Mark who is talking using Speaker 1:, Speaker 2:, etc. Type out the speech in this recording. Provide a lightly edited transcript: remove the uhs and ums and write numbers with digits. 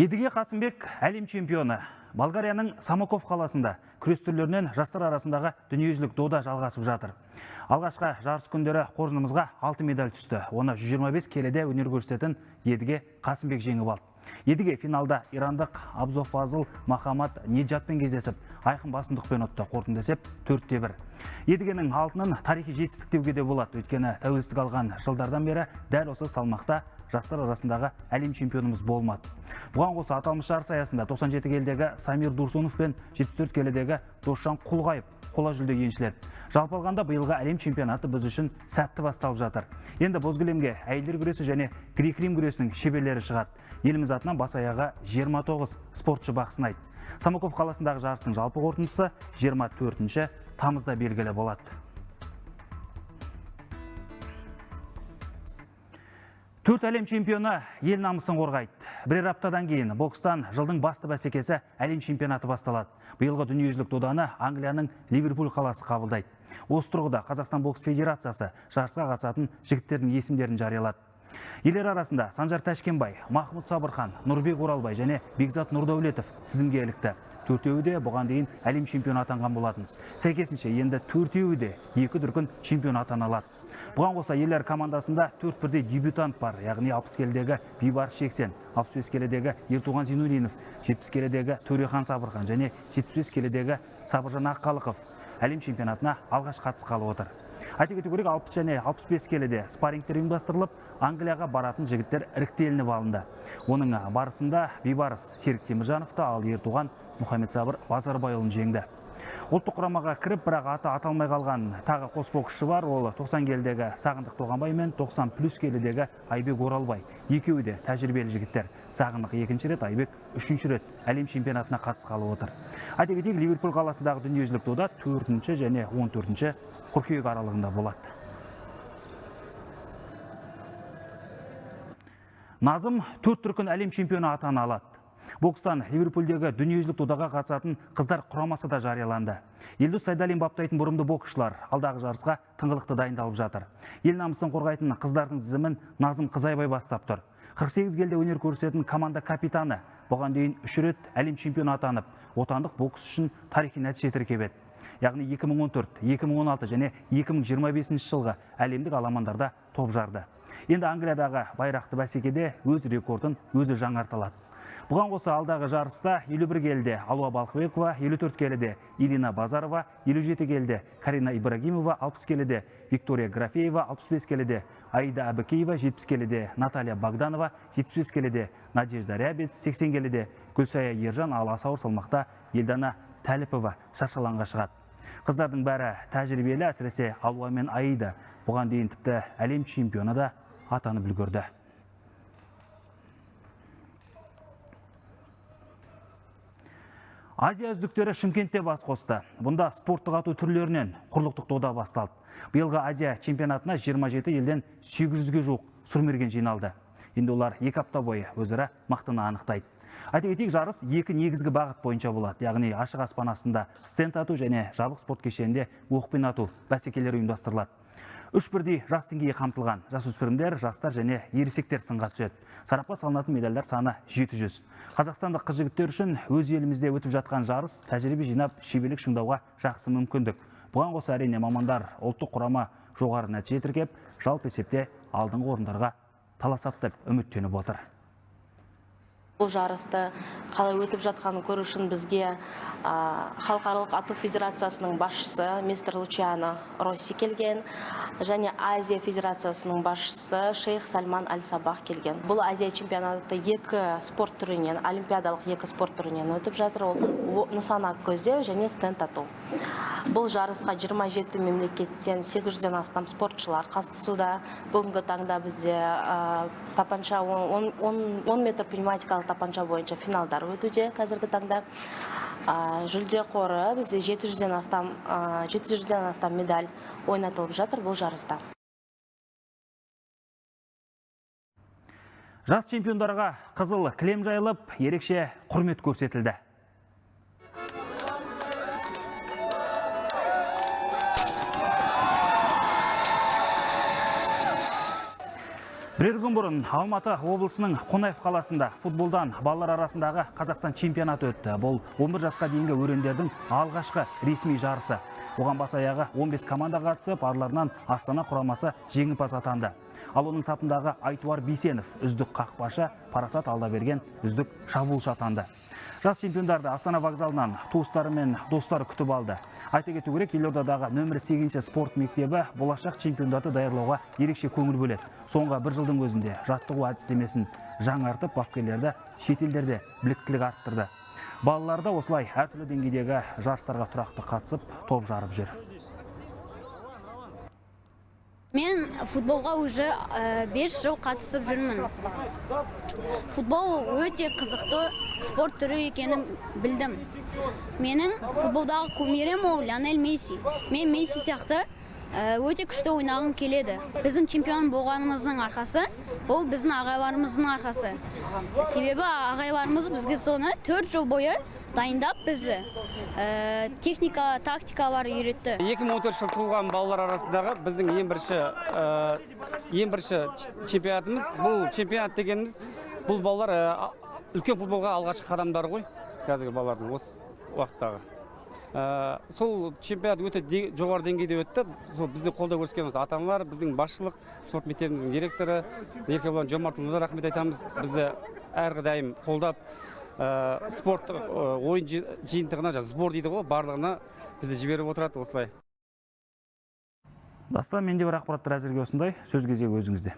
Speaker 1: Едіге Қасымбек әлем чемпионы. Болгарияның Самоков қаласында күрес түрлерінен жастар арасындағы дүниежүзілік дода жалғасып жатыр. Алғашқы жарыс күндері қоржынымызға 6 медаль түсті. Оны 125 келіде өнер көрсететін Едіге Қасымбек жеңіп алды. Едіге финалда ирандық Абзофазыл Махамад Неджатпен кездесіп, айқын басымдықпен ұтты. Қорытынды есеп 4-1. Едігенің алтынын тарихи жетістік деуге де болады. Өйткені тәуелсіздік алған жылдардан бері дәл осы салмақта жастар арасындағы әлем чемпионымыз болмады. Бұған қоса аталмыш жарыс аясында 97 келідегі Самир Дурсунов пен 74 келідегі Досжан Құлғайып қола жүлдеге еншіледі. Жалпы алғанда биылғы әлем чемпионаты біз үшін сәтті басталып жатыр. Енді боз кілемге әйелдер күресі және грек-рим күресінің шеберлері шығады. Еліміз атынан бас аяғы 29 спортшы бақ сынайды. Самоков қаласындағы жарыстың жалпы қорытындысы 24 тамызда белгілі болады. Төрт әлем чемпионы ел намысын қорғайды. Бірер аптадан кейін бокстан жылдың басты бәсекесі әлем чемпионаты басталады. Биылғы дүниежүзілік доданы Англияның Ливерпуль қаласы қабылдайды. Осы тұрғыда Қазақстан бокс федерациясы жарысқа қатысатын жігіттердің есімдерін жариялады. Елер арасында Санжар Тәшкенбай, Махмұт Сабырхан, Нұрбек Оралбай және Бекзат Нұрдәулетов тізімге ілікті. Төртеуі де бұған дейін әлем чемпионы атанған болатын. Сәйкесінше енді төртеуі де екі дүркін чемпион атаналады. Бұған қоса елер командасында 4 бірдей дебютант бар, яғни 60 келідегі Бейбарыс Шексен, 65 келідегі Ертуған Зинуллинов, 70 келідегі Төрехан Сабырхан және 75 келідегі Сабыржан Аққалықов әлем чемпионатына алғаш қатысқалы отыр. Айта кету керек, 60 және 65 келіде спаррингтер ұйымдастырылып, Англияға баратын жігіттер іріктелініп алынды. Оның барысында Бейбарыс Серік Теміржановты, ал Ертуған Мұхаммед Сабыр Базарбайұлын жеңді. Ұлттық құрамаға кіріп, бірақ аты аталмай қалған тағы қос боксшы бар. Ол 90 келідегі Сағындық Тоғанбай мен 90+ келідегі Айбек Оралбай. Екеуі де тәжірибелі жігіттер. Сағындық екінші рет, Айбек үшінші рет әлем чемпионатына қатысқалы отыр. Айта кетейік, Ливерпуль қаласындағы дүниежүзілік дода 4 және 14 қыркүйек аралығында болады. Назым 4 дүркін әлем чемпионы атағын алады. Бокстан Ливерпульдегі дүниежүзілік додаға қатысатын қыздар құрамасы да жарияланды. Елдос Сайдалин баптайтын бұрымды боксшылар алдағы жарысқа тыңғылықты дайындалып жатыр. Ел намысын қорғайтын қыздардың тізімін Назым Қызайбай бастап тұр. 48 келіде өнер көрсететін команда капитаны бұған дейін 3 рет әлем чемпионы атанып, отандық бокс үшін тарихи нәтиже тіркеп еді. Яғни 2014, 2016 және 2025 жылғы әлемдік аламандарда топ жарды. Енді Англиядағы байрақты бәсекеде өз рекордын өзі жаңартылады. Бұған қоса алдағы жарыста 51 келіде Алуа Балқыбекова, 54 келіде Ирина Базарова, 57 келіде Карина Ибрагимова, 60 келіде Виктория Графеева, 65 келіде Аида Абыкеева, 70 келіде Наталья Богданова, 75 келіде Надежда Рябец, 80 келіде Гүлсая Ержан, ал аса ауыр салмақта Елдана Тәліпова шаршалаңға шығады. Қыздардың бәрі тәжірибелі, әсіресе Алуа мен Аида бұған дейін тіпті әлем чемпионы да атанып үлгерді. Азия үздіктері Шымкентте бас қосты. Бұнда спорттық ату түрлерінен құрлықтық дода басталды. Биылғы Азия чемпионатына 27 елден 800-ге жуық сұрмерген жиналды. Енді олар 2 апта бойы өзара мықтыны анықтайды. Айта кетейік, жарыс 2 негізгі бағыт бойынша болады. Яғни ашық аспан астында стенд ату және жабық спорт кешенінде оқпен ату бәсекелері ұйымдастырылады. 3 бірдей жас деңгейі қамтылған жасөспірімдер, жастар және ересектер сынға түседі. Сарапқа салынатын медальдар саны 700. Қазақстандық қыз жігіттер үшін өз елімізде өтіп жатқан жарыс тәжірибе жинап, шеберлік шыңдауға жақсы мүмкіндік. Бұған қоса әрине мамандар ұлттық құрама жоғары нәтиже тіркеп, жалпы есепте алдыңғы орындарға таласады деп үміттеніп отыр.
Speaker 2: Бұл жарысты қалай өтіп жатқанын көру үшін бізге Халықаралық ату федерациясының басшысы мистер Лучиано Росси келген, және Азия федерациясының басшысы Шейх Сальман Аль-Сабах келген. Бұл Азия чемпионаты 2 спорт түрінен, олимпиадалық 2 спорт түрінен өтіп жатыр. Ол нысана көздеу және стенд ату. Бұл жарысқа 27 мемлекеттен 800-ден астам спортшылар қатысуда. Бүгінгі таңда бізде тапанша 10 метр пневматикалық тапанша бойынша финалдар өтуде. Қазіргі таңда жүлде қоры бізде 700-ден астам медаль ойнатылып жатыр бұл жарыста.
Speaker 1: Жас чемпиондарға қызыл кілем жайылып, ерекше құрмет көрсетілді. Бірер күн бұрын Алматы облысының Қонаев қаласында футболдан балалар арасындағы Қазақстан чемпионаты өтті. Бұл 11 жасқа дейінгі өрендердің алғашқы ресми жарысы. Оған бас аяғы 15 команда қатысып, араларынан Астана құрамасы жеңімпаз атанды. Ал оның сапындағы Айтуар Бейсенов үздік қақпашы, Парасат Алдаберген үздік шабуылшы атанды. Жас чемпиондарды Астана вокзалынан туыстары мен достары күтіп алды. Айта кету керек, елордадағы нөмір 8 спорт мектебі болашақ чемпиондарды даярлауға ерекше көңіл бөледі. Соңғы бір жылдың өзінде жаттығу әдістемесін жаңартып, бапкерлерді шетелдерде біліктілік арттырды. Балалар да осылай әртүрлі деңгейдегі жарыстарға тұрақты қатысып, топ жарып жүр.
Speaker 3: Мен футболға уже 5 жыл қатысып жүрмін. Футбол өте қызықты спорт түрі екенін білдім. Менің футболдағы кумирім ол Лионель Месси. Мен Месси сияқты өте күшті ойнағым келеді. Біздің чемпион болғанымыздың арқасы, бұл біздің ағайларымыздың арқасы. Себебі ағайларымыз бізге соны 4 жыл бойы дайындап бізді техника, тактикалар үйретті.
Speaker 4: 2014 жыл туылған балалар арасындағы біздің ең бірінші чемпионатымыз. Бұл чемпионат дегеніміз, бұл балалар үлкен футболға алғашқы қадамдары ғой, қазіргі балалардың осы уақыттағы. Сол чемпионат өте жоғары деңгейде өтті. Бізді қолдау көрсеткен ата-аналар, біздің басшылық, спорт мектебіміздің директоры Еркебұлан Жомартұлына да рахмет айтамыз. Бізді әрдайым қолдап, спорт ойын жиынтығына, сбор дейді ғой, барлығына бізді жіберіп отырады осылай.
Speaker 1: Дастан, менде бір ақпараттар әзірге осындай. Сөз кезегі өзіңізде.